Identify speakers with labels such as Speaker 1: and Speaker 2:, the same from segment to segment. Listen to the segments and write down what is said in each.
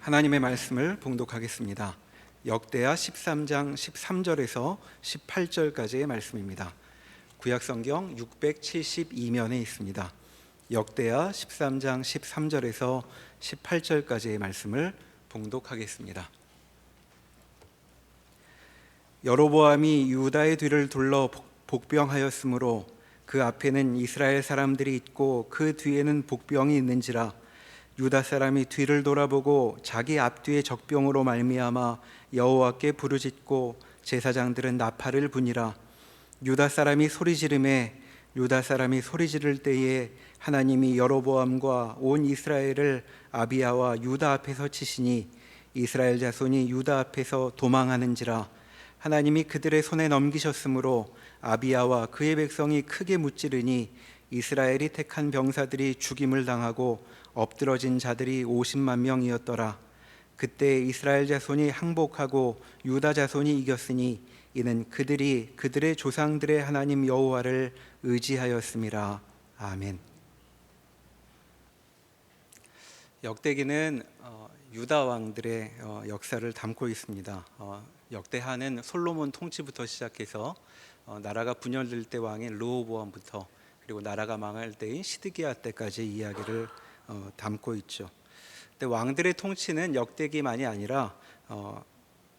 Speaker 1: 하나님의 말씀을 봉독하겠습니다. 역대하 13장 13절에서 18절까지의 말씀입니다. 구약성경 672면에 있습니다. 역대하 13장 13절에서 18절까지의 말씀을 봉독하겠습니다. 여로보암이 유다의 뒤를 둘러 복병하였으므로 그 앞에는 이스라엘 사람들이 있고 그 뒤에는 복병이 있는지라. 유다 사람이 뒤를 돌아보고 자기 앞뒤의 적병으로 말미암아 여호와께 부르짖고 제사장들은 나팔을 부니라. 유다 사람이 소리 지르매 유다 사람이 소리 지를 때에 하나님이 여로보암과 온 이스라엘을 아비야와 유다 앞에서 치시니 이스라엘 자손이 유다 앞에서 도망하는지라. 하나님이 그들의 손에 넘기셨으므로 아비야와 그의 백성이 크게 무찌르니 이스라엘이 택한 병사들이 죽임을 당하고 엎드러진 자들이 50만 명이었더라. 그때 이스라엘 자손이 항복하고 유다 자손이 이겼으니 이는 그들이 그들의 조상들의 하나님 여호와를 의지하였음이라. 아멘. 역대기는 유다 왕들의 역사를 담고 있습니다. 역대하는 솔로몬 통치부터 시작해서 나라가 분열될 때 왕인 르호보암부터 그리고 나라가 망할 때인 시드기야 때까지 이야기를 담고 있죠. 근데 왕들의 통치는 역대기만이 아니라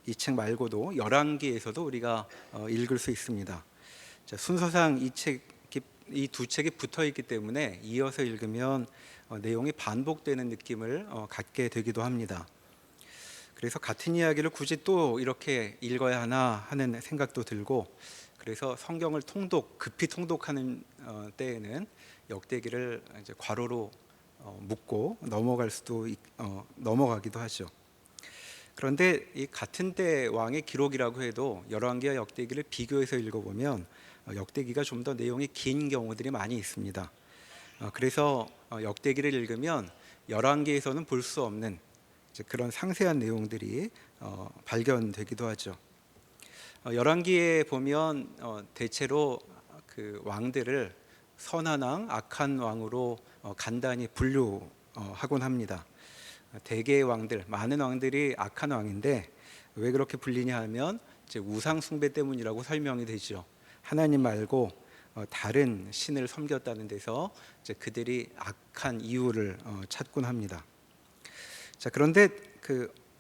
Speaker 1: 이 책 말고도 열왕기에서도 우리가 읽을 수 있습니다. 자, 순서상 이 두 책이 붙어 있기 때문에 이어서 읽으면 내용이 반복되는 느낌을 갖게 되기도 합니다. 그래서 같은 이야기를 굳이 또 이렇게 읽어야 하나 하는 생각도 들고, 그래서 성경을 급히 통독하는 때에는 역대기를 이제 괄호로 묻고 넘어가기도 하죠. 그런데 이 같은 때 왕의 기록이라고 해도 열왕기와 역대기를 비교해서 읽어보면 역대기가 좀 더 내용이 긴 경우들이 많이 있습니다. 그래서 역대기를 읽으면 열왕기에서는 볼 수 없는 그런 상세한 내용들이 발견되기도 하죠. 열왕기에 보면 대체로 그 왕들을 선한 왕, 악한 왕으로 간단히 분류하곤 합니다. 대개의 왕들, 많은 왕들이 악한 왕인데 왜 그렇게 불리냐 하면 이제 우상 숭배 때문이라고 설명이 되죠. 하나님 말고 다른 신을 섬겼다는 데서 이제 그들이 악한 이유를 찾곤 합니다. 자, 그런데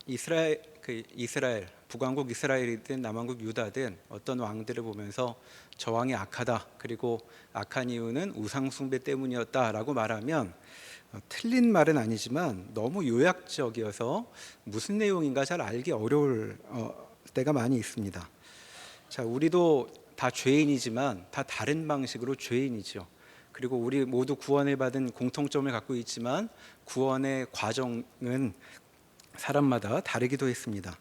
Speaker 1: 이스라엘 북왕국 이스라엘이든 남왕국 유다든 어떤 왕들을 보면서 저 왕이 악하다, 그리고 악한 이유는 우상 숭배 때문이었다라고 말하면 틀린 말은 아니지만 너무 요약적이어서 무슨 내용인가 잘 알기 어려울 때가 많이 있습니다. 자, 우리도 다 죄인이지만 다 다른 방식으로 죄인이죠. 그리고 우리 모두 구원을 받은 공통점을 갖고 있지만 구원의 과정은 사람마다 다르기도 했습니다.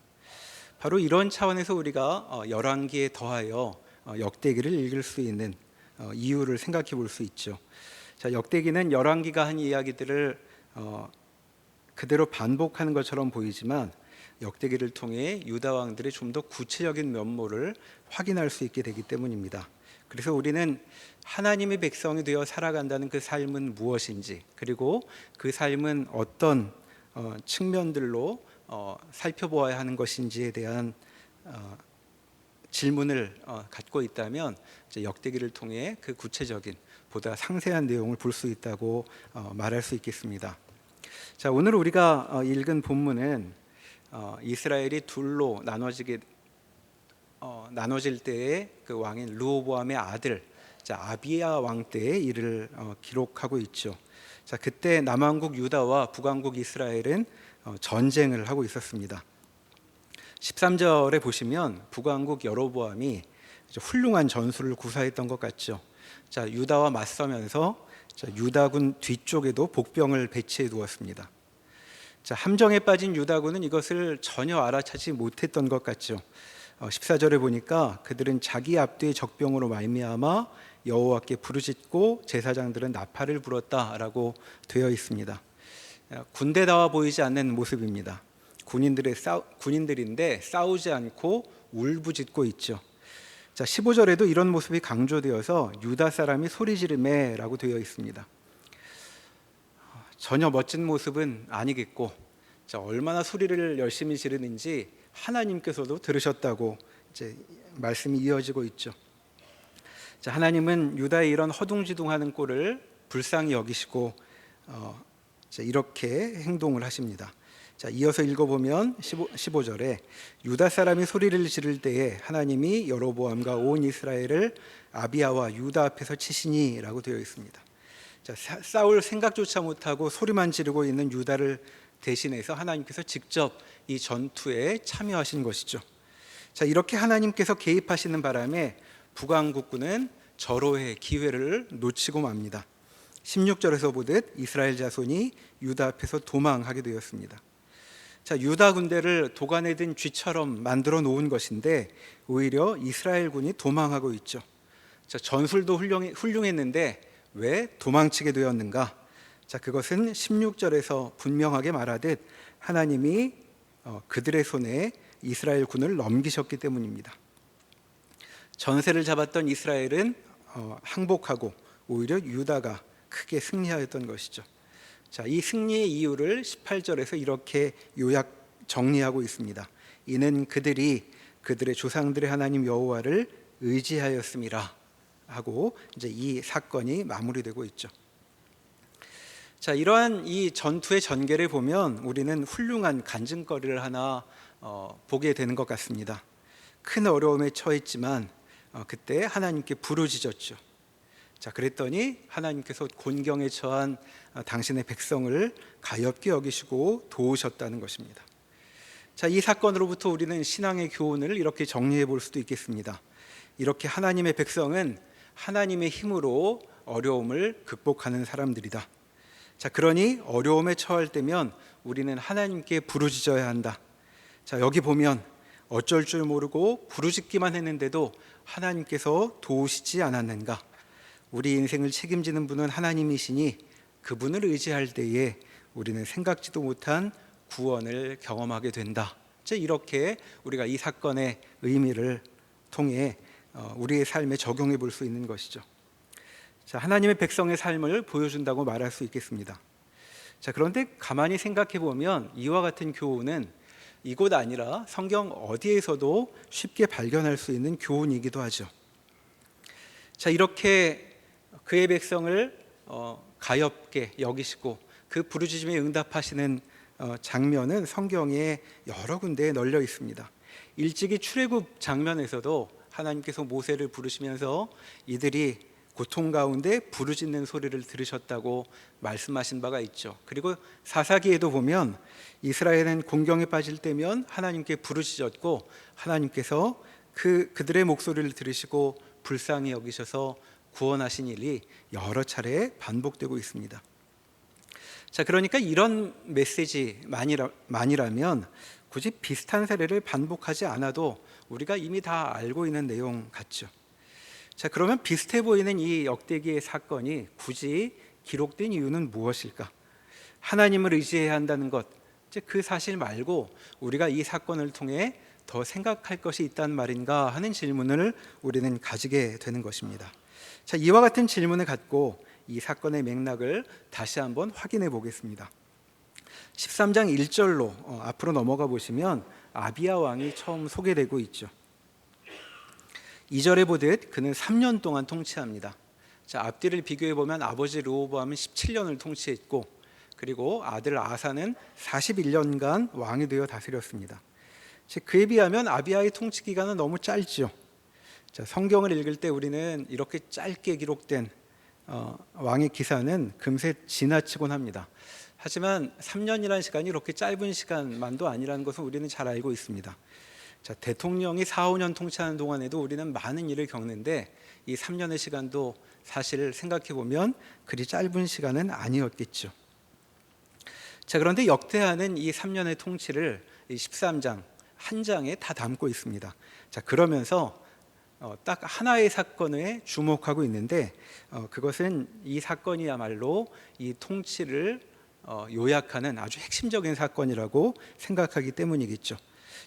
Speaker 1: 바로 이런 차원에서 우리가 열왕기에 더하여 역대기를 읽을 수 있는 이유를 생각해 볼 수 있죠. 자, 역대기는 열왕기가 한 이야기들을 그대로 반복하는 것처럼 보이지만 역대기를 통해 유다 왕들의 좀 더 구체적인 면모를 확인할 수 있게 되기 때문입니다. 그래서 우리는 하나님의 백성이 되어 살아간다는 그 삶은 무엇인지, 그리고 그 삶은 어떤 측면들로 살펴보아야 하는 것인지에 대한 질문을 갖고 있다면 이제 역대기를 통해 그 구체적인 보다 상세한 내용을 볼 수 있다고 말할 수 있겠습니다. 자, 오늘 우리가 읽은 본문은 이스라엘이 둘로 나눠질 때에 그 왕인 르호보암의 아들 아비야 왕 때의 일을 기록하고 있죠. 자, 그때 남왕국 유다와 북왕국 이스라엘은 전쟁을 하고 있었습니다. 13절에 보시면 북왕국 여로보암이 훌륭한 전술을 구사했던 것 같죠. 자, 유다와 맞서면서 유다군 뒤쪽에도 복병을 배치해 두었습니다. 자, 함정에 빠진 유다군은 이것을 전혀 알아차지 못했던 것 같죠. 14절에 보니까 그들은 자기 앞뒤의 적병으로 말미암아 여호와께 부르짖고 제사장들은 나팔을 불었다라고 되어 있습니다. 군대다워 보이지 않는 모습입니다. 군인들인데 싸우지 않고 울부짖고 있죠. 자, 15절에도 이런 모습이 강조되어서 유다 사람이 소리 지르매라고 되어 있습니다. 전혀 멋진 모습은 아니겠고, 자, 얼마나 소리를 열심히 지르는지 하나님께서도 들으셨다고 이제 말씀이 이어지고 있죠. 자, 하나님은 유다의 이런 허둥지둥하는 꼴을 불쌍히 여기시고 이렇게 행동을 하십니다. 자, 이어서 읽어보면 15절에 유다 사람이 소리를 지를 때에 하나님이 여로보암과 온 이스라엘을 아비야와 유다 앞에서 치시니라고 되어 있습니다. 자, 싸울 생각조차 못하고 소리만 지르고 있는 유다를 대신해서 하나님께서 직접 이 전투에 참여하신 것이죠. 자, 이렇게 하나님께서 개입하시는 바람에 북왕국군은 절호의 기회를 놓치고 맙니다. 16절에서 보듯 이스라엘 자손이 유다 앞에서 도망하게 되었습니다. 자, 유다 군대를 도간에 든 쥐처럼 만들어 놓은 것인데 오히려 이스라엘군이 도망하고 있죠. 자, 전술도 훌륭했는데 왜 도망치게 되었는가? 자, 그것은 16절에서 분명하게 말하듯 하나님이 그들의 손에 이스라엘 군을 넘기셨기 때문입니다. 전세를 잡았던 이스라엘은 항복하고 오히려 유다가 크게 승리하였던 것이죠. 자, 이 승리의 이유를 18절에서 이렇게 요약 정리하고 있습니다. 이는 그들이 그들의 조상들의 하나님 여호와를 의지하였음이라 하고 이제 이 사건이 마무리되고 있죠. 자, 이러한 이 전투의 전개를 보면 우리는 훌륭한 간증거리를 하나 보게 되는 것 같습니다. 큰 어려움에 처했지만 그때 하나님께 부르짖었죠. 자, 그랬더니 하나님께서 곤경에 처한 당신의 백성을 가엾게 여기시고 도우셨다는 것입니다. 자, 이 사건으로부터 우리는 신앙의 교훈을 이렇게 정리해 볼 수도 있겠습니다. 이렇게 하나님의 백성은 하나님의 힘으로 어려움을 극복하는 사람들이다. 자, 그러니 어려움에 처할 때면 우리는 하나님께 부르짖어야 한다. 자, 여기 보면 어쩔 줄 모르고 부르짖기만 했는데도 하나님께서 도우시지 않았는가? 우리 인생을 책임지는 분은 하나님이시니 그분을 의지할 때에 우리는 생각지도 못한 구원을 경험하게 된다. 이렇게 우리가 이 사건의 의미를 통해 우리의 삶에 적용해 볼 수 있는 것이죠. 자, 하나님의 백성의 삶을 보여준다고 말할 수 있겠습니다. 자, 그런데 가만히 생각해 보면 이와 같은 교훈은 이곳 아니라 성경 어디에서도 쉽게 발견할 수 있는 교훈이기도 하죠. 자, 이렇게 그의 백성을 가엾게 여기시고 그 부르짖음에 응답하시는 장면은 성경에 여러 군데에 널려 있습니다. 일찍이 출애굽 장면에서도 하나님께서 모세를 부르시면서 이들이 고통 가운데 부르짖는 소리를 들으셨다고 말씀하신 바가 있죠. 그리고 사사기에도 보면 이스라엘은 곤경에 빠질 때면 하나님께 부르짖었고 하나님께서 그들의 목소리를 들으시고 불쌍히 여기셔서 구원하신 일이 여러 차례 반복되고 있습니다. 자, 그러니까 이런 메시지만이라면 굳이 비슷한 사례를 반복하지 않아도 우리가 이미 다 알고 있는 내용 같죠. 자, 그러면 비슷해 보이는 이 역대기의 사건이 굳이 기록된 이유는 무엇일까? 하나님을 의지해야 한다는 것, 그 사실 말고 우리가 이 사건을 통해 더 생각할 것이 있단 말인가 하는 질문을 우리는 가지게 되는 것입니다. 자, 이와 같은 질문을 갖고 이 사건의 맥락을 다시 한번 확인해 보겠습니다. 13장 1절로 앞으로 넘어가 보시면 아비야 왕이 처음 소개되고 있죠. 2절에 보듯 그는 3년 동안 통치합니다. 자, 앞뒤를 비교해 보면 아버지 르호보암은 17년을 통치했고 그리고 아들 아사는 41년간 왕이 되어 다스렸습니다. 그에 비하면 아비야의 통치 기간은 너무 짧죠. 자, 성경을 읽을 때 우리는 이렇게 짧게 기록된 왕의 기사는 금세 지나치곤 합니다. 하지만 3년이라는 시간이 이렇게 짧은 시간만도 아니라는 것은 우리는 잘 알고 있습니다. 자, 대통령이 4, 5년 통치하는 동안에도 우리는 많은 일을 겪는데 이 3년의 시간도 사실 생각해 보면 그리 짧은 시간은 아니었겠죠. 자, 그런데 역대하는 이 3년의 통치를 이 13장 한 장에 다 담고 있습니다. 자, 그러면서 딱 하나의 사건에 주목하고 있는데 그것은 이 사건이야말로 이 통치를 요약하는 아주 핵심적인 사건이라고 생각하기 때문이겠죠.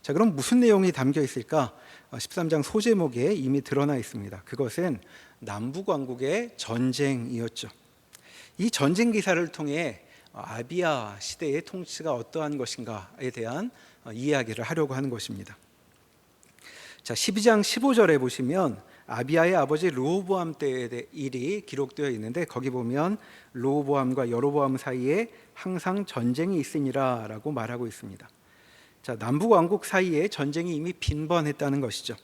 Speaker 1: 자, 그럼 무슨 내용이 담겨 있을까? 13장 소제목에 이미 드러나 있습니다. 그것은 남북왕국의 전쟁이었죠. 이 전쟁 기사를 통해 아비야 시대의 통치가 어떠한 것인가에 대한 이야기를 하려고 하는 것입니다. 자, 12장 15절에 보시면 아비야의 아버지 르호보암 때의 일이 기록되어 있는데, 거기 보면 르호보암과 여로보암 사이에 항상 전쟁이 있으니라라고 말하고 있습니다. 자, 남북 왕국 사이에 전쟁이 이미 빈번했다는 것이죠.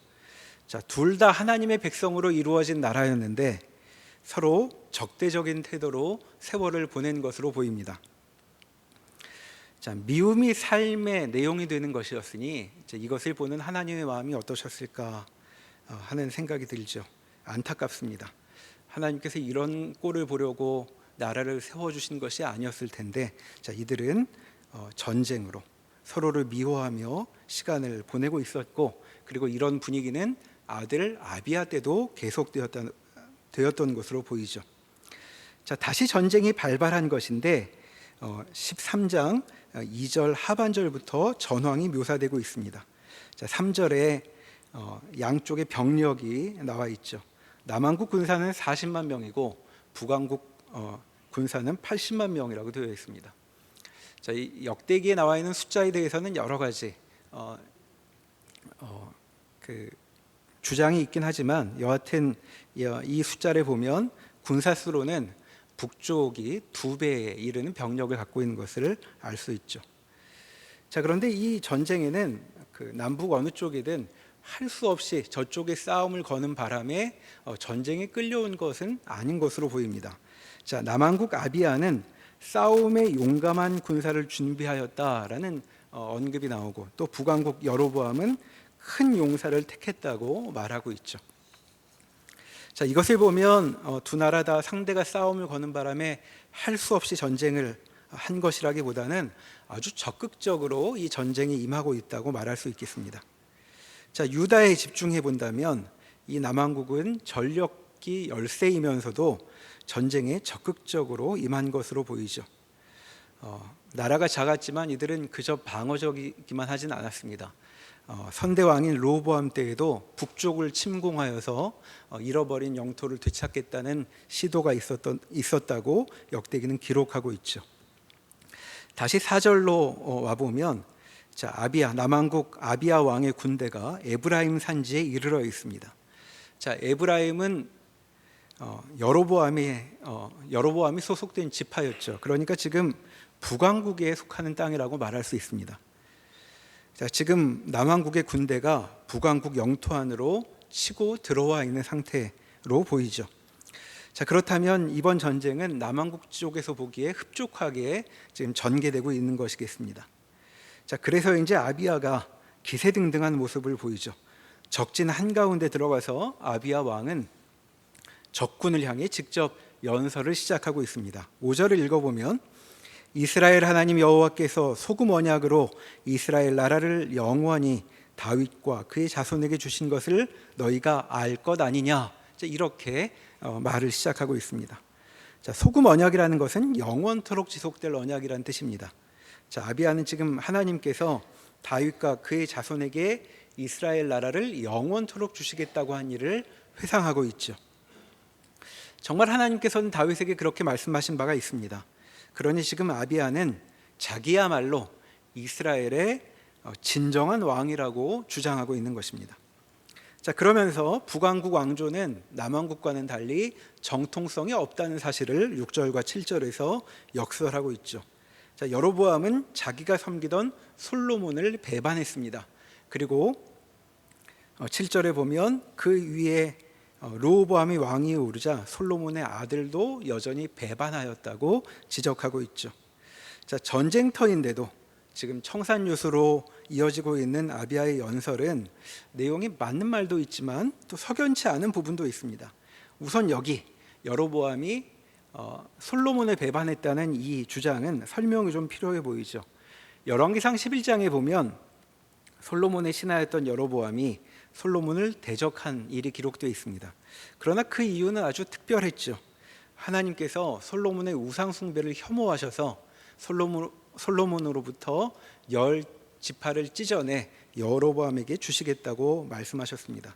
Speaker 1: 자, 둘 다 하나님의 백성으로 이루어진 나라였는데 서로 적대적인 태도로 세월을 보낸 것으로 보입니다. 자, 미움이 삶의 내용이 되는 것이었으니 이것을 보는 하나님의 마음이 어떠셨을까 하는 생각이 들죠. 안타깝습니다. 하나님께서 이런 꼴을 보려고 나라를 세워주신 것이 아니었을 텐데, 자, 이들은 전쟁으로 서로를 미워하며 시간을 보내고 있었고, 그리고 이런 분위기는 아들 아비야 때도 계속되었던 것으로 보이죠. 자, 다시 전쟁이 발발한 것인데 13장 2절 하반절부터 전황이 묘사되고 있습니다. 자, 3절에 양쪽의 병력이 나와 있죠. 남한국 군사는 40만 명이고 북한국 군사는 80만 명이라고 되어 있습니다. 자, 이 역대기에 나와 있는 숫자에 대해서는 여러 가지 주장이 있긴 하지만, 여하튼 이 숫자를 보면 군사수로는 북쪽이 2배에 이르는 병력을 갖고 있는 것을 알 수 있죠. 자, 그런데 이 전쟁에는 남북 어느 쪽이든 할 수 없이 저쪽에 싸움을 거는 바람에 전쟁에 끌려온 것은 아닌 것으로 보입니다. 자, 남한국 아비야는 싸움에 용감한 군사를 준비하였다라는 언급이 나오고, 또 북한국 여로보암은 큰 용사를 택했다고 말하고 있죠. 자, 이것을 보면 두 나라 다 상대가 싸움을 거는 바람에 할 수 없이 전쟁을 한 것이라기보다는 아주 적극적으로 이 전쟁에 임하고 있다고 말할 수 있겠습니다. 자, 유다에 집중해 본다면 이 남한국은 전력이 열세이면서도 전쟁에 적극적으로 임한 것으로 보이죠. 나라가 작았지만 이들은 그저 방어적이기만 하진 않았습니다. 선대왕인 르호보암 때에도 북쪽을 침공하여서 잃어버린 영토를 되찾겠다는 시도가 있었다고 역대기는 기록하고 있죠. 다시 4절로 와보면, 자, 남한국 아비야 왕의 군대가 에브라임 산지에 이르러 있습니다. 자, 에브라임은 여로보암이 소속된 지파였죠. 그러니까 지금 북왕국에 속하는 땅이라고 말할 수 있습니다. 자, 지금 남한국의 군대가 북왕국 영토 안으로 치고 들어와 있는 상태로 보이죠. 자, 그렇다면 이번 전쟁은 남한국 쪽에서 보기에 흡족하게 지금 전개되고 있는 것이겠습니다. 자, 그래서 이제 아비야가 기세등등한 모습을 보이죠. 적진 한가운데 들어가서 아비야 왕은 적군을 향해 직접 연설을 시작하고 있습니다. 5절을 읽어보면, 이스라엘 하나님 여호와께서 소금 언약으로 이스라엘 나라를 영원히 다윗과 그의 자손에게 주신 것을 너희가 알 것 아니냐, 이렇게 말을 시작하고 있습니다. 자, 소금 언약이라는 것은 영원토록 지속될 언약이라는 뜻입니다. 자, 아비야는 지금 하나님께서 다윗과 그의 자손에게 이스라엘 나라를 영원토록 주시겠다고 한 일을 회상하고 있죠. 정말 하나님께서는 다윗에게 그렇게 말씀하신 바가 있습니다. 그러니 지금 아비야는 자기야말로 이스라엘의 진정한 왕이라고 주장하고 있는 것입니다. 자, 그러면서 북왕국 왕조는 남왕국과는 달리 정통성이 없다는 사실을 6절과 7절에서 역설하고 있죠. 자, 여로보암은 자기가 섬기던 솔로몬을 배반했습니다. 그리고 7절에 보면 그 위에 르호보암이 왕위에 오르자 솔로몬의 아들도 여전히 배반하였다고 지적하고 있죠. 자, 전쟁터인데도 지금 청산유수로 이어지고 있는 아비야의 연설은 내용이 맞는 말도 있지만 또 석연치 않은 부분도 있습니다. 우선 여기 여로보암이 솔로몬을 배반했다는 이 주장은 설명이 좀 필요해 보이죠. 열왕기상 11장에 보면 솔로몬의 신하였던 여로보암이 솔로몬을 대적한 일이 기록되어 있습니다. 그러나 그 이유는 아주 특별했죠. 하나님께서 솔로몬의 우상 숭배를 혐오하셔서 솔로몬으로부터 10지파를 찢어내 여로보암에게 주시겠다고 말씀하셨습니다.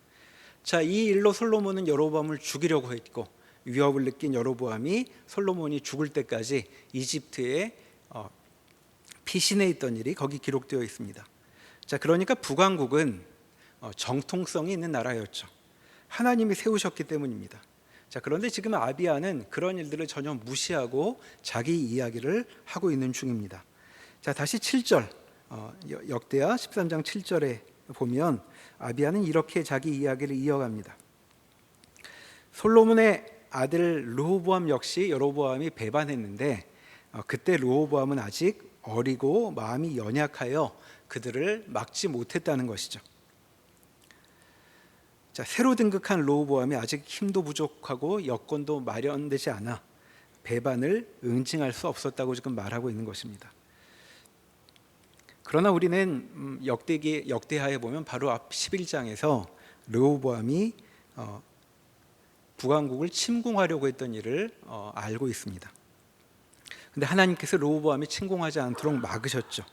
Speaker 1: 자, 이 일로 솔로몬은 여로보암을 죽이려고 했고, 위협을 느낀 여로보암이 솔로몬이 죽을 때까지 이집트에 피신해 있던 일이 거기 기록되어 있습니다. 자, 그러니까 북왕국은 정통성이 있는 나라였죠. 하나님이 세우셨기 때문입니다. 자, 그런데 지금 아비야는 그런 일들을 전혀 무시하고 자기 이야기를 하고 있는 중입니다. 자, 다시 7절, 역대하 13장 7절에 보면 아비야는 이렇게 자기 이야기를 이어갑니다. 솔로몬의 아들 르호보암 역시 여로보암이 배반했는데 그때 르호보암은 아직 어리고 마음이 연약하여 그들을 막지 못했다는 것이죠. 자, 새로 등극한 르호보암이 아직 힘도 부족하고 여건도 마련되지 않아 배반을 응징할 수 없었다고 지금 말하고 있는 것입니다. 그러나 우리는 역대하에 보면 바로 앞 11장에서 르호보암이 북왕국을 침공하려고 했던 일을 알고 있습니다. 근데 하나님께서 르호보암이 침공하지 않도록 막으셨죠.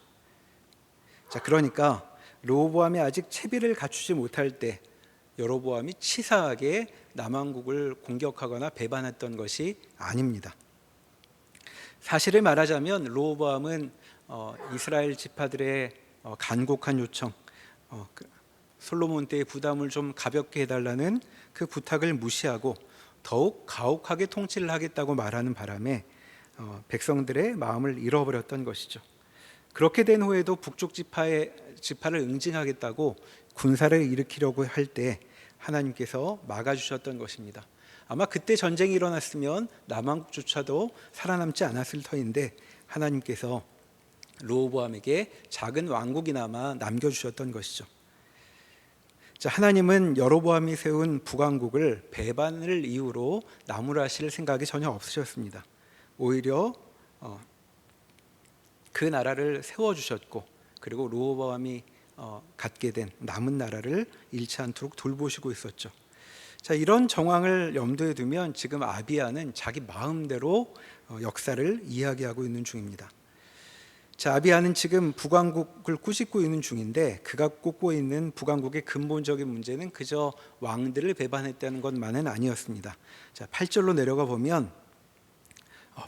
Speaker 1: 자, 그러니까 르호보암이 아직 채비를 갖추지 못할 때 여로보암이 치사하게 남왕국을 공격하거나 배반했던 것이 아닙니다. 사실을 말하자면 르호보암은 이스라엘 지파들의 간곡한 요청, 솔로몬 때의 부담을 좀 가볍게 해달라는 그 부탁을 무시하고 더욱 가혹하게 통치를 하겠다고 말하는 바람에 백성들의 마음을 잃어버렸던 것이죠. 그렇게 된 후에도 북쪽 지파를 응징하겠다고 군사를 일으키려고 할 때 하나님께서 막아주셨던 것입니다. 아마 그때 전쟁이 일어났으면 남왕국조차도 살아남지 않았을 터인데 하나님께서 르호보암에게 작은 왕국이나마 남겨주셨던 것이죠. 자, 하나님은 여로보암이 세운 북왕국을 배반을 이유로 나무라실 생각이 전혀 없으셨습니다. 오히려 그 나라를 세워주셨고 그리고 르호보암이 갖게 된 남은 나라를 잃지 않도록 돌보시고 있었죠. 자, 이런 정황을 염두에 두면 지금 아비야는 자기 마음대로 역사를 이야기하고 있는 중입니다. 자, 아비야는 지금 북왕국을 꾸짖고 있는 중인데 그가 꼽고 있는 북왕국의 근본적인 문제는 그저 왕들을 배반했다는 것만은 아니었습니다. 자, 8절로 내려가 보면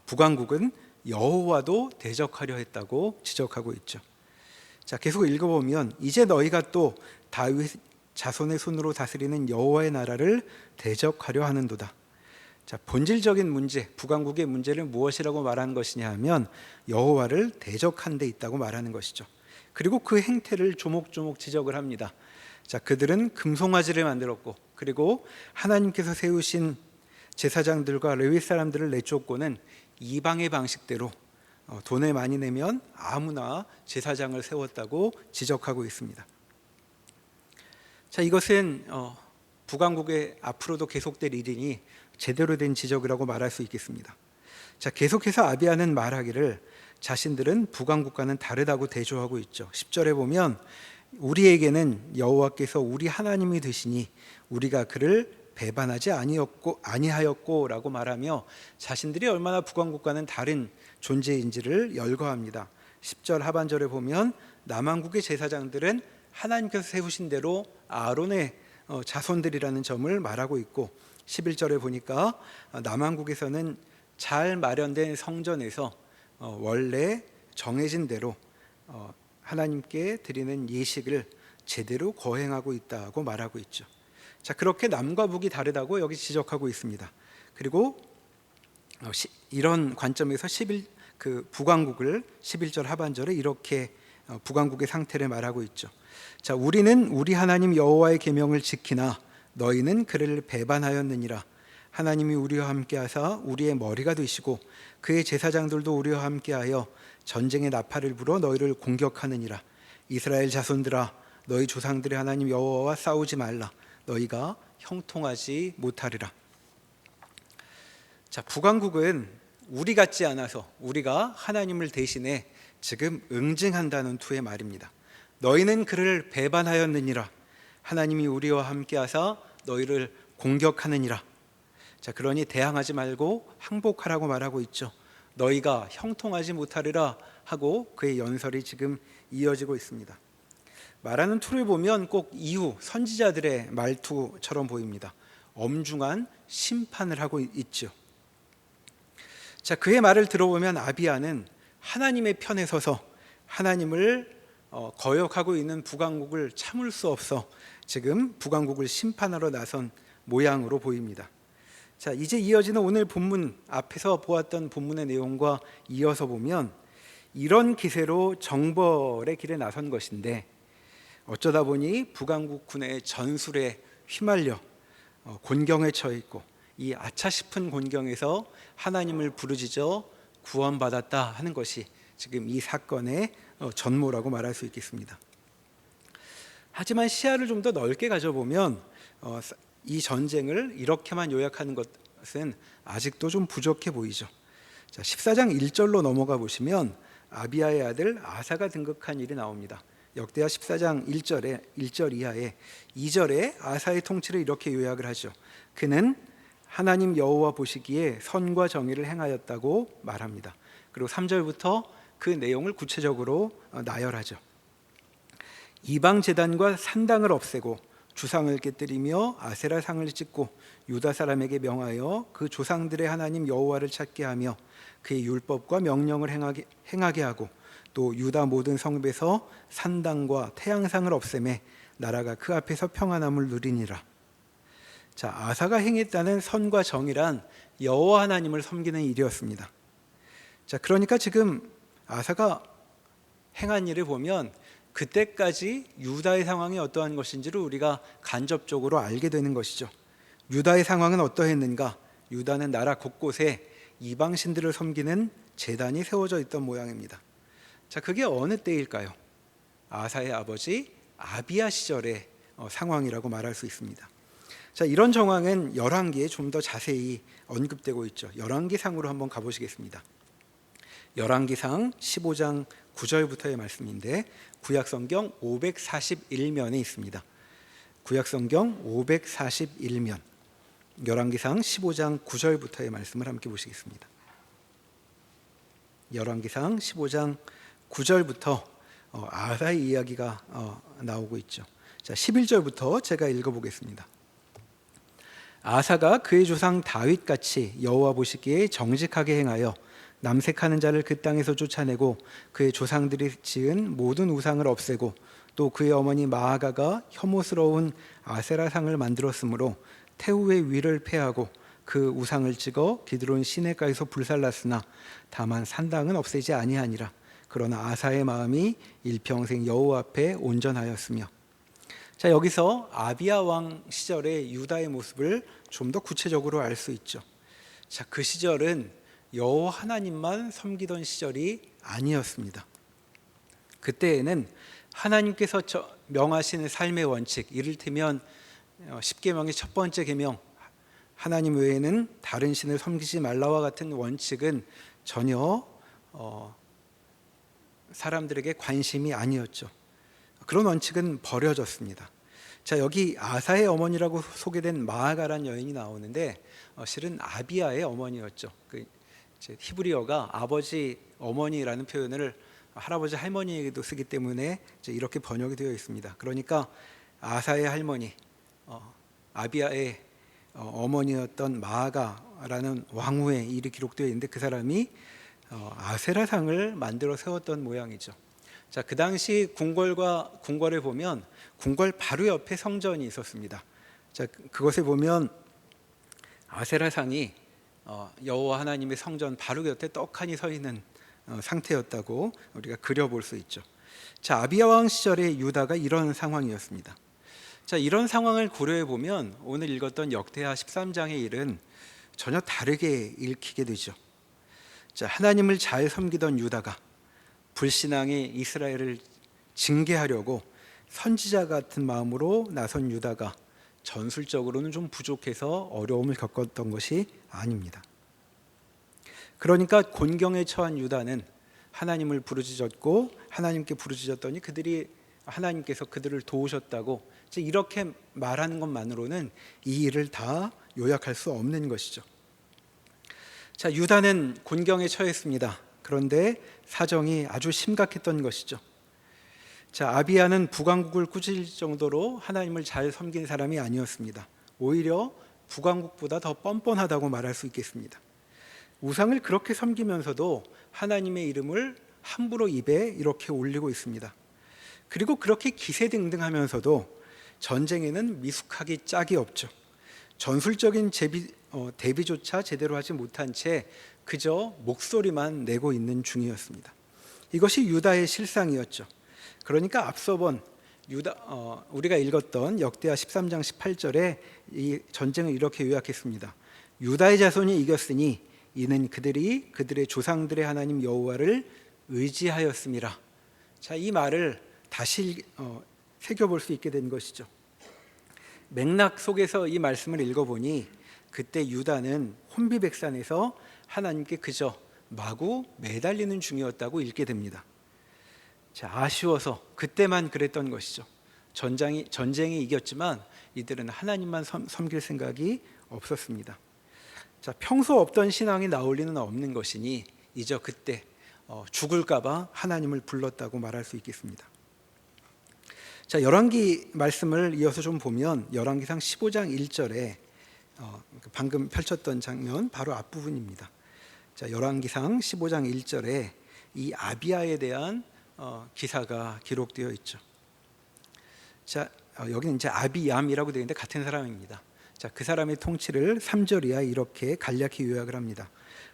Speaker 1: 북왕국은 여호와도 대적하려 했다고 지적하고 있죠. 자, 계속 읽어보면 이제 너희가 또 다윗 자손의 손으로 다스리는 여호와의 나라를 대적하려 하는도다. 자, 본질적인 문제, 북왕국의 문제를 무엇이라고 말하는 것이냐 하면 여호와를 대적한 데 있다고 말하는 것이죠. 그리고 그 행태를 조목조목 지적을 합니다. 자, 그들은 금송아지를 만들었고 그리고 하나님께서 세우신 제사장들과 레위 사람들을 내쫓고는 이방의 방식대로 돈을 많이 내면 아무나 제사장을 세웠다고 지적하고 있습니다. 자, 이것은 북왕국의 앞으로도 계속될 일이니 제대로 된 지적이라고 말할 수 있겠습니다. 자, 계속해서 아비야는 말하기를 자신들은 북왕국과는 다르다고 대조하고 있죠. 10절에 보면 우리에게는 여호와께서 우리 하나님이 되시니 우리가 그를 배반하지 아니하였고라고 말하며 자신들이 얼마나 북왕국과는 다른 존재인지를 열거합니다. 10절 하반절에 보면 남왕국의 제사장들은 하나님께서 세우신 대로 아론의 자손들이라는 점을 말하고 있고 11절에 보니까 남왕국에서는 잘 마련된 성전에서 원래 정해진 대로 하나님께 드리는 예식을 제대로 거행하고 있다고 말하고 있죠. 자, 그렇게 남과 북이 다르다고 여기 지적하고 있습니다. 그리고 이런 관점에서 북왕국을 11절 하반절에 이렇게 북왕국의 상태를 말하고 있죠. 자, 우리는 우리 하나님 여호와의 계명을 지키나 너희는 그를 배반하였느니라. 하나님이 우리와 함께하사 우리의 머리가 되시고 그의 제사장들도 우리와 함께하여 전쟁의 나팔을 불어 너희를 공격하느니라. 이스라엘 자손들아, 너희 조상들의 하나님 여호와와 싸우지 말라. 너희가 형통하지 못하리라. 자, 북왕국은 우리 같지 않아서 우리가 하나님을 대신해 지금 응징한다는 투의 말입니다. 너희는 그를 배반하였느니라. 하나님이 우리와 함께하사 너희를 공격하느니라. 자, 그러니 대항하지 말고 항복하라고 말하고 있죠. 너희가 형통하지 못하리라 하고 그의 연설이 지금 이어지고 있습니다. 말하는 투를 보면 꼭 이후 선지자들의 말투처럼 보입니다. 엄중한 심판을 하고 있죠. 자, 그의 말을 들어보면 아비야는 하나님의 편에 서서 하나님을 거역하고 있는 북왕국을 참을 수 없어 지금 북왕국을 심판하러 나선 모양으로 보입니다. 자, 이제 이어지는 오늘 본문, 앞에서 보았던 본문의 내용과 이어서 보면 이런 기세로 정벌의 길에 나선 것인데, 어쩌다 보니 북왕국 군의 전술에 휘말려 곤경에 처해 있고, 이 아차 싶은 곤경에서 하나님을 부르짖어 구원받았다 하는 것이 지금 이 사건의 전모라고 말할 수 있겠습니다. 하지만 시야를 좀 더 넓게 가져보면 이 전쟁을 이렇게만 요약하는 것은 아직도 좀 부족해 보이죠. 자, 14장 1절로 넘어가 보시면 아비야의 아들 아사가 등극한 일이 나옵니다. 역대하 14장 1절 이하에 2절에 아사의 통치를 이렇게 요약을 하죠. 그는 하나님 여호와 보시기에 선과 정의를 행하였다고 말합니다. 그리고 3절부터 그 내용을 구체적으로 나열하죠. 이방 제단과 산당을 없애고 주상을 깨뜨리며 아세라 상을 찍고 유다 사람에게 명하여 그 조상들의 하나님 여호와를 찾게 하며 그의 율법과 명령을 행하게 하고, 또 유다 모든 성읍에서 산당과 태양상을 없애매 나라가 그 앞에서 평안함을 누리니라. 자, 아사가 행했다는 선과 정의란 여호와 하나님을 섬기는 일이었습니다. 자, 그러니까 지금 아사가 행한 일을 보면 그때까지 유다의 상황이 어떠한 것인지를 우리가 간접적으로 알게 되는 것이죠. 유다의 상황은 어떠했는가? 유다는 나라 곳곳에 이방신들을 섬기는 제단이 세워져 있던 모양입니다. 자, 그게 어느 때일까요? 아사의 아버지 아비야 시절의 상황이라고 말할 수 있습니다. 자, 이런 정황은 열왕기에 좀 더 자세히 언급되고 있죠. 열왕기상으로 한번 가보시겠습니다. 열왕기상 15장 9절부터의 말씀인데 구약성경 541면에 있습니다. 구약성경 541면 열왕기상 15장 9절부터의 말씀을 함께 보시겠습니다. 열왕기상 15장 9절부터 아사의 이야기가 나오고 있죠. 자, 11절부터 제가 읽어보겠습니다. 아사가 그의 조상 다윗같이 여호와 보시기에 정직하게 행하여 남색하는 자를 그 땅에서 쫓아내고 그의 조상들이 지은 모든 우상을 없애고, 또 그의 어머니 마아가가 혐오스러운 아세라상을 만들었으므로 태우의 위를 폐하고 그 우상을 찍어 기드론 시내가에서 불살랐으나 다만 산당은 없애지 아니하니라. 그러나 아사의 마음이 일평생 여호와 앞에 온전하였으며. 자, 여기서 아비야 왕 시절의 유다의 모습을 좀 더 구체적으로 알 수 있죠. 자, 그 시절은 여호와 하나님만 섬기던 시절이 아니었습니다. 그때에는 하나님께서 명하시는 삶의 원칙, 이를테면 10계명의 첫 번째 계명, 하나님 외에는 다른 신을 섬기지 말라와 같은 원칙은 전혀 사람들에게 관심이 아니었죠. 그런 원칙은 버려졌습니다. 자, 여기 아사의 어머니라고 소개된 마아가란 여인이 나오는데 실은 아비야의 어머니였죠. 히브리어가 아버지, 어머니라는 표현을 할아버지, 할머니에게도 쓰기 때문에 이렇게 번역이 되어 있습니다. 그러니까 아사의 할머니, 아비야의 어머니였던 마아가라는 왕후의 일이 기록되어 있는데 그 사람이 아세라상을 만들어 세웠던 모양이죠. 자, 그 당시 궁궐을 보면 궁궐 바로 옆에 성전이 있었습니다. 자, 그것에 보면 아세라상이 여호와 하나님의 성전 바로 곁에 떡하니 서 있는 상태였다고 우리가 그려볼 수 있죠. 자, 아비야 왕 시절의 유다가 이런 상황이었습니다. 자, 이런 상황을 고려해 보면 오늘 읽었던 역대하 13장의 일은 전혀 다르게 읽히게 되죠. 자, 하나님을 잘 섬기던 유다가 불신앙의 이스라엘을 징계하려고 선지자 같은 마음으로 나선 유다가 전술적으로는 좀 부족해서 어려움을 겪었던 것이 아닙니다. 그러니까 곤경에 처한 유다는 하나님을 부르짖었고 하나님께 부르짖었더니 하나님께서 그들을 도우셨다고 이렇게 말하는 것만으로는 이 일을 다 요약할 수 없는 것이죠. 자, 유다는 곤경에 처했습니다. 그런데 사정이 아주 심각했던 것이죠. 자, 아비야는 북왕국을 꾸짖을 정도로 하나님을 잘 섬긴 사람이 아니었습니다. 오히려 북왕국보다 더 뻔뻔하다고 말할 수 있겠습니다. 우상을 그렇게 섬기면서도 하나님의 이름을 함부로 입에 이렇게 올리고 있습니다. 그리고 그렇게 기세등등하면서도 전쟁에는 미숙하기 짝이 없죠. 전술적인 대비조차 제대로 하지 못한 채 그저 목소리만 내고 있는 중이었습니다. 이것이 유다의 실상이었죠. 그러니까 앞서 본 우리가 읽었던 역대하 13장 18절에 이 전쟁을 이렇게 요약했습니다. 유다의 자손이 이겼으니 이는 그들이 그들의 조상들의 하나님 여호와를 의지하였음이라. 자, 이 말을 다시 새겨볼 수 있게 된 것이죠. 맥락 속에서 이 말씀을 읽어보니 그때 유다는 혼비백산에서 하나님께 그저 마구 매달리는 중이었다고 읽게 됩니다. 자, 아쉬워서 그때만 그랬던 것이죠. 전쟁에 이겼지만 이들은 하나님만 섬길 생각이 없었습니다. 자, 평소 없던 신앙이 나올 리는 없는 것이니 이제 그때 죽을까봐 하나님을 불렀다고 말할 수 있겠습니다. 자, 열왕기 말씀을 이어서 좀 보면 열왕기상 15장 1절에 방금 펼쳤던 장면 바로 앞부분입니다. 자, 열왕기상 15장 1절에 이 아비야에 대한 기사가 기록되어 있죠. 자, 여기는 이제 아비얌이라고 되어 있는데 같은 사람입니다. 자, 그 사람의 통치를 3절 이하 이렇게 간략히 요약을 합니다.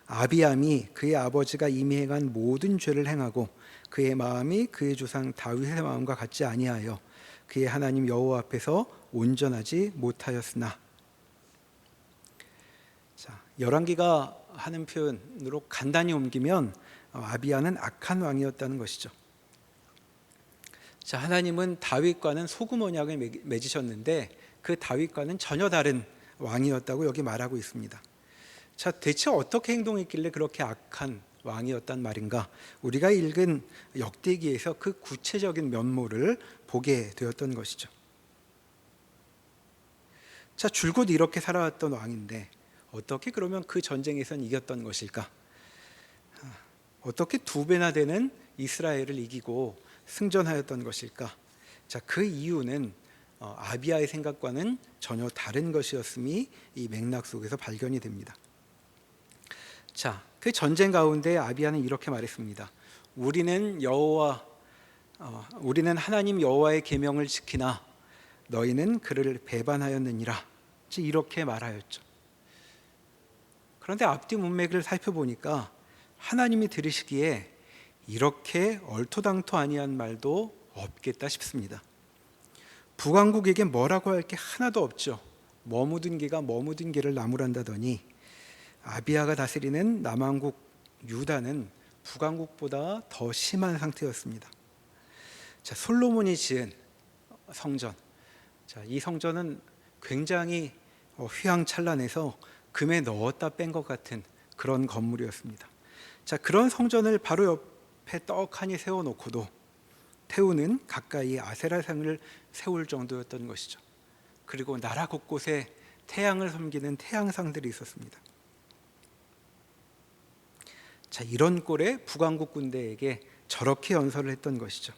Speaker 1: 아비암이 그의 아버지가 이미 행한 모든 죄를 행하고 그의 마음이 그의 조상 다윗의 마음과 같지 아니하여 그의 하나님 여호와 앞에서 온전하지 못하였으나. 자, 열왕기가 하는 표현으로 간단히 옮기면 아비야는 악한 왕이었다는 것이죠. 자, 하나님은 다윗과는 소금 언약을 맺으셨는데 그 다윗과는 전혀 다른 왕이었다고 여기 말하고 있습니다. 자, 대체 어떻게 행동했길래 그렇게 악한 왕이었단 말인가? 우리가 읽은 역대기에서 그 구체적인 면모를 보게 되었던 것이죠. 자, 줄곧 이렇게 살아왔던 왕인데 어떻게 그러면 그 전쟁에선 이겼던 것일까? 어떻게 2배나 되는 이스라엘을 이기고 승전하였던 것일까? 자, 그 이유는 아비야의 생각과는 전혀 다른 것이었음이 이 맥락 속에서 발견이 됩니다. 자, 그 전쟁 가운데 아비야는 이렇게 말했습니다. 우리는 하나님 여호와의 계명을 지키나 너희는 그를 배반하였느니라. 이렇게 말하였죠. 그런데 앞뒤 문맥을 살펴보니까 하나님이 들으시기에 이렇게 얼토당토 아니한 말도 없겠다 싶습니다. 북왕국에게 뭐라고 할 게 하나도 없죠. 머무든 개가 머무든 개를 나무란다더니 아비야가 다스리는 남왕국 유다는 북왕국보다 더 심한 상태였습니다. 자, 솔로몬이 지은 성전. 자, 이 성전은 굉장히 휘황찬란해서 금에 넣었다 뺀 것 같은 그런 건물이었습니다. 자, 그런 성전을 바로 옆에 떡하니 세워놓고도 태우는 가까이 아세라상을 세울 정도였던 것이죠. 그리고 나라 곳곳에 태양을 섬기는 태양상들이 있었습니다. 자, 이런 꼴에 북왕국 군대에게 저렇게 연설을 했던 것이죠.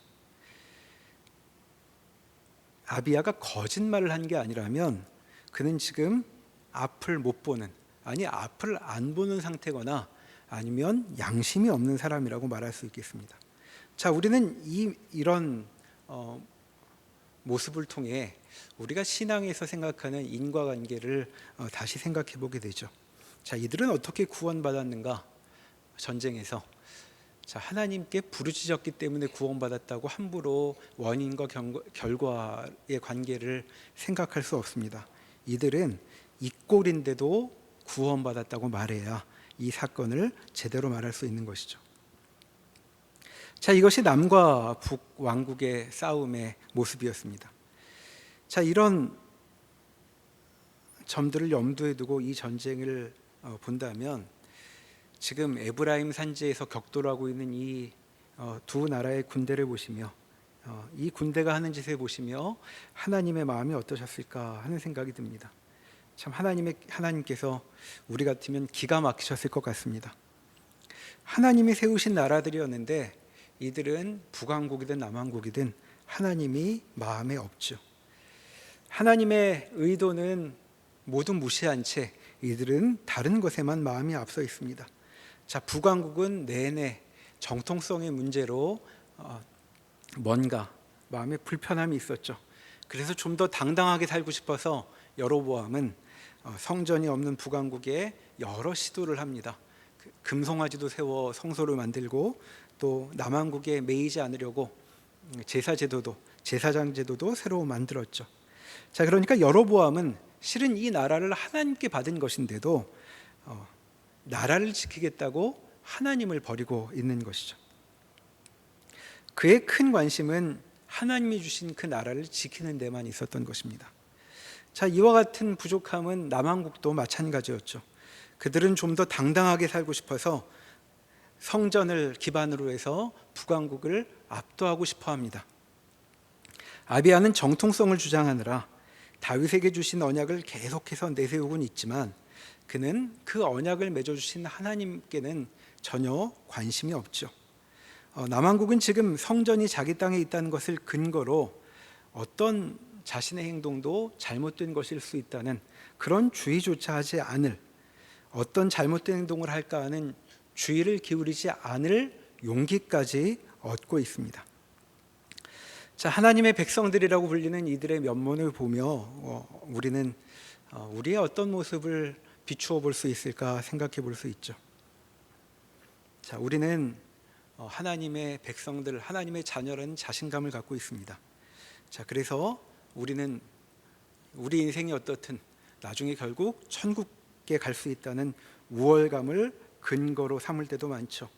Speaker 1: 아비야가 거짓말을 한 게 아니라면 그는 지금 앞을 못 보는, 아니 앞을 안 보는 상태거나 아니면 양심이 없는 사람이라고 말할 수 있겠습니다. 자, 우리는 이런 모습을 통해 우리가 신앙에서 생각하는 인과관계를 다시 생각해 보게 되죠. 자, 이들은 어떻게 구원받았는가? 전쟁에서 자, 하나님께 부르짖었기 때문에 구원받았다고 함부로 원인과 결과의 관계를 생각할 수 없습니다. 이들은 이 꼴인데도 구원받았다고 말해야 이 사건을 제대로 말할 수 있는 것이죠. 자, 이것이 남과 북 왕국의 싸움의 모습이었습니다. 자, 이런 점들을 염두에 두고 이 전쟁을 본다면 지금 에브라임 산지에서 격돌하고 있는 이 두 나라의 군대를 보시며 이 군대가 하는 짓을 보시며 하나님의 마음이 어떠셨을까 하는 생각이 듭니다. 참 하나님께서 우리 같으면 기가 막히셨을 것 같습니다. 하나님이 세우신 나라들이었는데 이들은 북왕국이든 남왕국이든 하나님이 마음에 없죠. 하나님의 의도는 모두 무시한 채 이들은 다른 것에만 마음이 앞서 있습니다. 자, 북왕국은 내내 정통성의 문제로 뭔가 마음에 불편함이 있었죠. 그래서 좀 더 당당하게 살고 싶어서 여로보암은 성전이 없는 북왕국에 여러 시도를 합니다. 금송아지도 세워 성소를 만들고 또 남왕국에 매이지 않으려고 제사장 제도도 새로 만들었죠. 자, 그러니까 여로보암은 실은 이 나라를 하나님께 받은 것인데도 나라를 지키겠다고 하나님을 버리고 있는 것이죠. 그의 큰 관심은 하나님이 주신 그 나라를 지키는 데만 있었던 것입니다. 자, 이와 같은 부족함은 남왕국도 마찬가지였죠. 그들은 좀 더 당당하게 살고 싶어서 성전을 기반으로 해서 북왕국을 압도하고 싶어 합니다. 아비야는 정통성을 주장하느라 다윗에게 주신 언약을 계속해서 내세우곤 있지만 그는 그 언약을 맺어주신 하나님께는 전혀 관심이 없죠. 남왕국은 지금 성전이 자기 땅에 있다는 것을 근거로 어떤 자신의 행동도 잘못된 것일 수 있다는 그런 주의조차 하지 않을, 어떤 잘못된 행동을 할까 하는 주의를 기울이지 않을 용기까지 얻고 있습니다. 자, 하나님의 백성들이라고 불리는 이들의 면모를 보며 우리는 우리의 어떤 모습을 비추어 볼 수 있을까 생각해 볼 수 있죠. 자, 우리는 하나님의 백성들, 하나님의 자녀라는 자신감을 갖고 있습니다. 자, 그래서 우리는 우리 인생이 어떻든 나중에 결국 천국에 갈 수 있다는 우월감을 근거로 삼을 때도 많죠.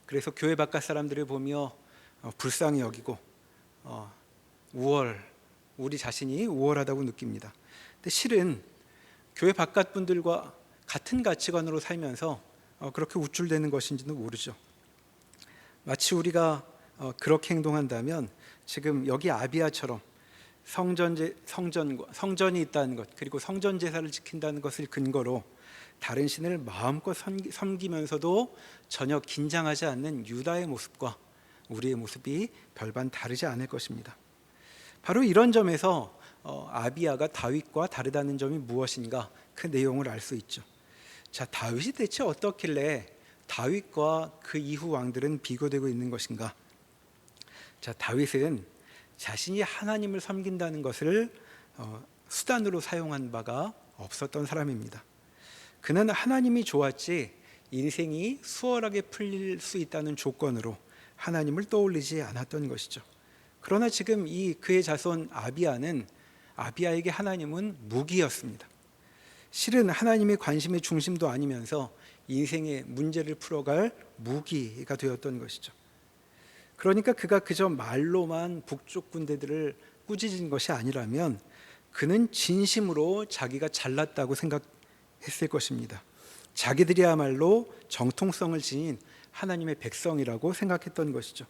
Speaker 1: 그래서 교회 바깥 사람들을 보며 불쌍히 여기고 우리 자신이 우월하다고 느낍니다. 근데 실은 교회 바깥 분들과 같은 가치관으로 살면서 그렇게 우쭐대는 것인지도 모르죠. 마치 우리가 그렇게 행동한다면 지금 여기 아비야처럼 성전이 있다는 것, 그리고 성전 제사를 지킨다는 것을 근거로 다른 신을 마음껏 섬기면서도 전혀 긴장하지 않는 유다의 모습과 우리의 모습이 별반 다르지 않을 것입니다. 바로 이런 점에서 아비야가 다윗과 다르다는 점이 무엇인가 그 내용을 알 수 있죠. 자, 다윗이 대체 어떻길래 다윗과 그 이후 왕들은 비교되고 있는 것인가? 자, 다윗은 자신이 하나님을 섬긴다는 것을 수단으로 사용한 바가 없었던 사람입니다. 그는 하나님이 좋았지 인생이 수월하게 풀릴 수 있다는 조건으로 하나님을 떠올리지 않았던 것이죠. 그러나 지금 그의 자손 아비야에게 하나님은 무기였습니다. 실은 하나님의 관심의 중심도 아니면서 인생의 문제를 풀어갈 무기가 되었던 것이죠. 그러니까 그가 그저 말로만 북쪽 군대들을 꾸짖은 것이 아니라면 그는 진심으로 자기가 잘났다고 생각했을 것입니다. 자기들이야말로 정통성을 지닌 하나님의 백성이라고 생각했던 것이죠.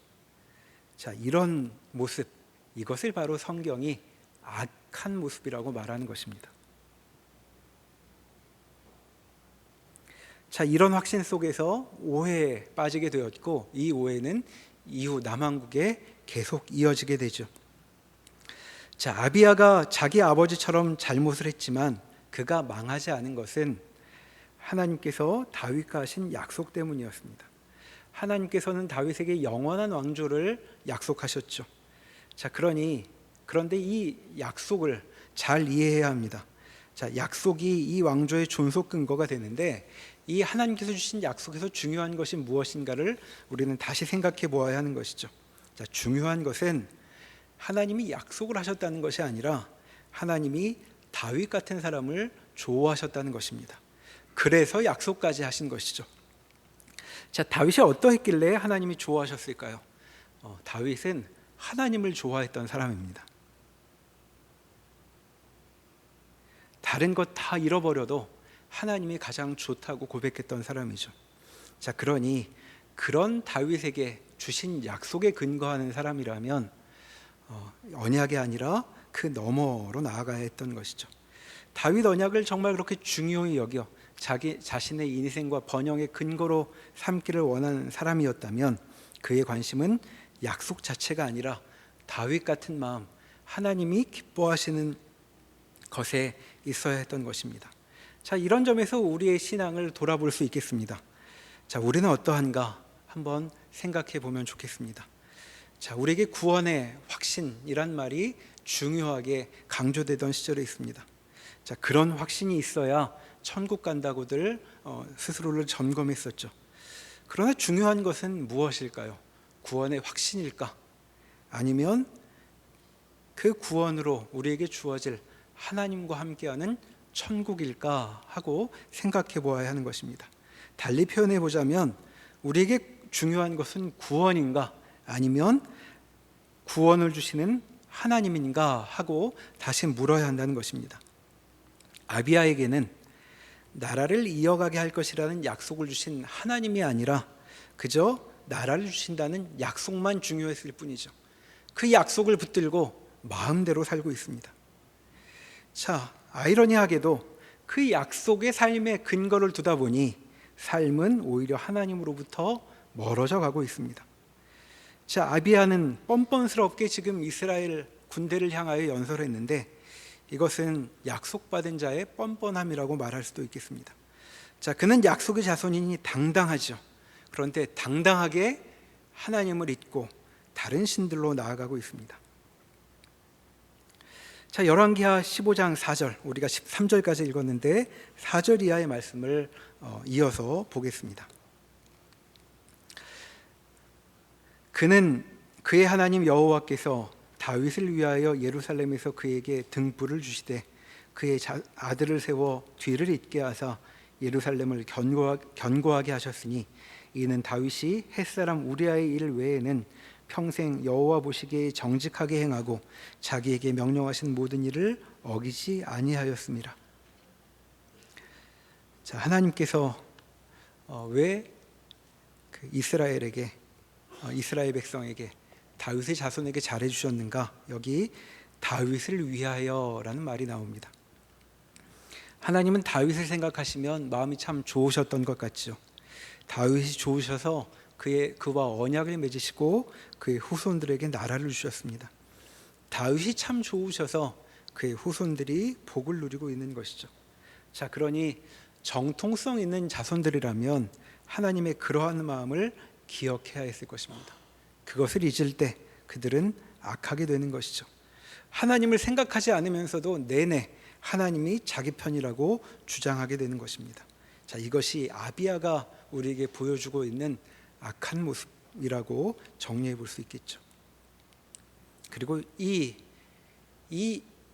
Speaker 1: 자, 이런 모습, 이것을 바로 성경이 악한 모습이라고 말하는 것입니다. 자, 이런 확신 속에서 오해에 빠지게 되었고 이 오해는 이후 남왕국에 계속 이어지게 되죠. 자, 아비야가 자기 아버지처럼 잘못을 했지만 그가 망하지 않은 것은 하나님께서 다윗과 하신 약속 때문이었습니다. 하나님께서는 다윗에게 영원한 왕조를 약속하셨죠. 자, 그런데 이 약속을 잘 이해해야 합니다. 자, 약속이 이 왕조의 존속 근거가 되는데 이 하나님께서 주신 약속에서 중요한 것이 무엇인가를 우리는 다시 생각해 보아야 하는 것이죠. 자, 중요한 것은 하나님이 약속을 하셨다는 것이 아니라 하나님이 다윗 같은 사람을 좋아하셨다는 것입니다. 그래서 약속까지 하신 것이죠. 자, 다윗이 어떠했길래 하나님이 좋아하셨을까요? 다윗은 하나님을 좋아했던 사람입니다. 다른 것 다 잃어버려도 하나님이 가장 좋다고 고백했던 사람이죠. 자, 그러니 그런 다윗에게 주신 약속에 근거하는 사람이라면 언약이 아니라 그 너머로 나아가야 했던 것이죠. 다윗 언약을 정말 그렇게 중요히 여겨 자기 자신의 인생과 번영의 근거로 삼기를 원하는 사람이었다면 그의 관심은 약속 자체가 아니라 다윗 같은 마음, 하나님이 기뻐하시는 것에 있어야 했던 것입니다. 자, 이런 점에서 우리의 신앙을 돌아볼 수 있겠습니다. 자, 우리는 어떠한가 한번 생각해 보면 좋겠습니다. 자, 우리에게 구원의 확신이란 말이 중요하게 강조되던 시절에 있습니다. 자, 그런 확신이 있어야 천국 간다고들 스스로를 점검했었죠. 그러나 중요한 것은 무엇일까요? 구원의 확신일까? 아니면 그 구원으로 우리에게 주어질 하나님과 함께하는 천국일까 하고 생각해 보아야 하는 것입니다. 달리 표현해 보자면 우리에게 중요한 것은 구원인가 아니면 구원을 주시는 하나님인가 하고 다시 물어야 한다는 것입니다. 아비야에게는 나라를 이어가게 할 것이라는 약속을 주신 하나님이 아니라 그저 나라를 주신다는 약속만 중요했을 뿐이죠. 그 약속을 붙들고 마음대로 살고 있습니다. 자, 아이러니하게도 그 약속의 삶의 근거를 두다 보니 삶은 오히려 하나님으로부터 멀어져 가고 있습니다. 자, 아비야는 뻔뻔스럽게 지금 이스라엘 군대를 향하여 연설했는데 이것은 약속받은 자의 뻔뻔함이라고 말할 수도 있겠습니다. 자, 그는 약속의 자손이니 당당하죠. 그런데 당당하게 하나님을 잊고 다른 신들로 나아가고 있습니다. 자, 열왕기하 15장 4절, 우리가 13절까지 읽었는데 4절 이하의 말씀을 이어서 보겠습니다. 그는 그의 하나님 여호와께서 다윗을 위하여 예루살렘에서 그에게 등불을 주시되 그의 아들을 세워 뒤를 잇게 하사 예루살렘을 견고하게 하셨으니 이는 다윗이 햇사람 우리아의 일 외에는 평생 여호와 보시기에 정직하게 행하고 자기에게 명령하신 모든 일을 어기지 아니하였습니다. 자, 하나님께서 왜 이스라엘에게 이스라엘 백성에게 다윗의 자손에게 잘해 주셨는가? 여기 다윗을 위하여라는 말이 나옵니다. 하나님은 다윗을 생각하시면 마음이 참 좋으셨던 것 같죠. 다윗이 좋으셔서 그와 언약을 맺으시고 그의 후손들에게 나라를 주셨습니다. 다윗이 참 좋으셔서 그의 후손들이 복을 누리고 있는 것이죠. 자, 그러니 정통성 있는 자손들이라면 하나님의 그러한 마음을 기억해야 했을 것입니다. 그것을 잊을 때 그들은 악하게 되는 것이죠. 하나님을 생각하지 않으면서도 내내 하나님이 자기 편이라고 주장하게 되는 것입니다. 자, 이것이 아비야가 우리에게 보여주고 있는 악한 모습이라고 정리해 볼 수 있겠죠. 그리고 이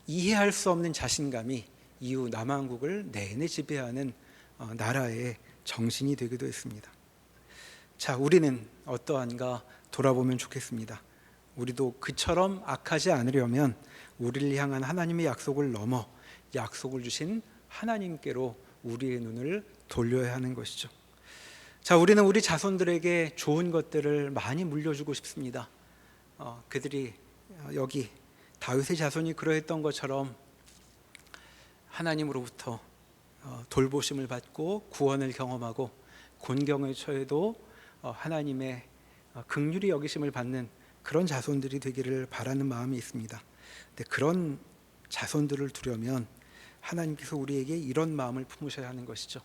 Speaker 1: 이해할 수 없는 자신감이 이후 남한국을 내내 지배하는 나라의 정신이 되기도 했습니다. 자, 우리는 어떠한가 돌아보면 좋겠습니다. 우리도 그처럼 악하지 않으려면 우리를 향한 하나님의 약속을 넘어 약속을 주신 하나님께로 우리의 눈을 돌려야 하는 것이죠. 자, 우리는 우리 자손들에게 좋은 것들을 많이 물려주고 싶습니다. 그들이 여기 다윗의 자손이 그러했던 것처럼 하나님으로부터 돌보심을 받고 구원을 경험하고 곤경에 처해도 하나님의 긍휼히 여기심을 받는 그런 자손들이 되기를 바라는 마음이 있습니다. 근데 그런 자손들을 두려면 하나님께서 우리에게 이런 마음을 품으셔야 하는 것이죠.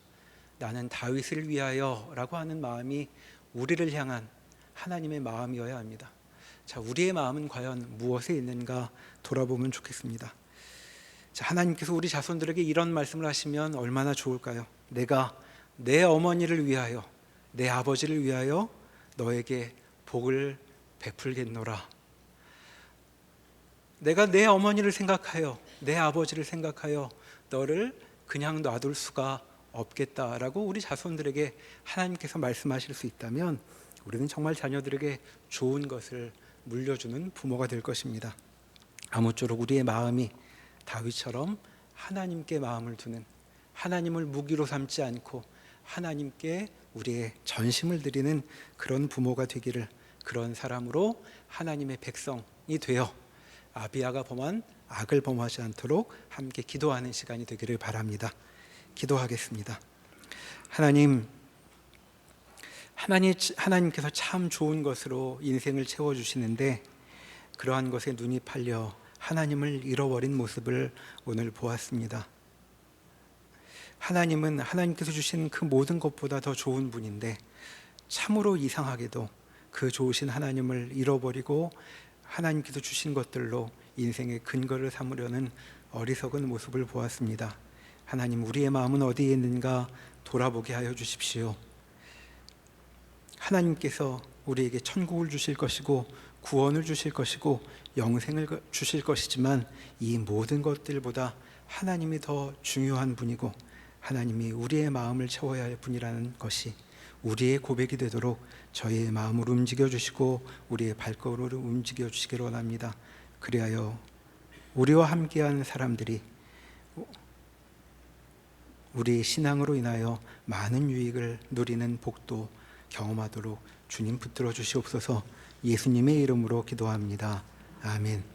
Speaker 1: 나는 다윗을 위하여라고 하는 마음이 우리를 향한 하나님의 마음이어야 합니다. 자, 우리의 마음은 과연 무엇에 있는가 돌아보면 좋겠습니다. 자, 하나님께서 우리 자손들에게 이런 말씀을 하시면 얼마나 좋을까요? 내가 내 어머니를 위하여 내 아버지를 위하여 너에게 복을 베풀겠노라. 내가 내 어머니를 생각하여 내 아버지를 생각하여 너를 그냥 놔둘 수가 없겠다라고 우리 자손들에게 하나님께서 말씀하실 수 있다면 우리는 정말 자녀들에게 좋은 것을 물려주는 부모가 될 것입니다. 아무쪼록 우리의 마음이 다윗처럼 하나님께 마음을 두는, 하나님을 무기로 삼지 않고 하나님께 우리의 전심을 드리는 그런 부모가 되기를, 그런 사람으로 하나님의 백성이 되어 아비야가 범한 악을 범하지 않도록 함께 기도하는 시간이 되기를 바랍니다. 기도하겠습니다. 하나님께서 참 좋은 것으로 인생을 채워주시는데 그러한 것에 눈이 팔려 하나님을 잃어버린 모습을 오늘 보았습니다. 하나님은 하나님께서 주신 그 모든 것보다 더 좋은 분인데 참으로 이상하게도 그 좋으신 하나님을 잃어버리고 하나님께서 주신 것들로 인생의 근거를 삼으려는 어리석은 모습을 보았습니다. 하나님, 우리의 마음은 어디에 있는가 돌아보게 하여 주십시오. 하나님께서 우리에게 천국을 주실 것이고 구원을 주실 것이고 영생을 주실 것이지만 이 모든 것들보다 하나님이 더 중요한 분이고 하나님이 우리의 마음을 채워야 할 분이라는 것이 우리의 고백이 되도록 저희의 마음을 움직여 주시고 우리의 발걸음을 움직여 주시기를 원합니다. 그리하여 우리와 함께하는 사람들이 우리의 신앙으로 인하여 많은 유익을 누리는 복도 경험하도록 주님 붙들어 주시옵소서. 예수님의 이름으로 기도합니다. 아멘.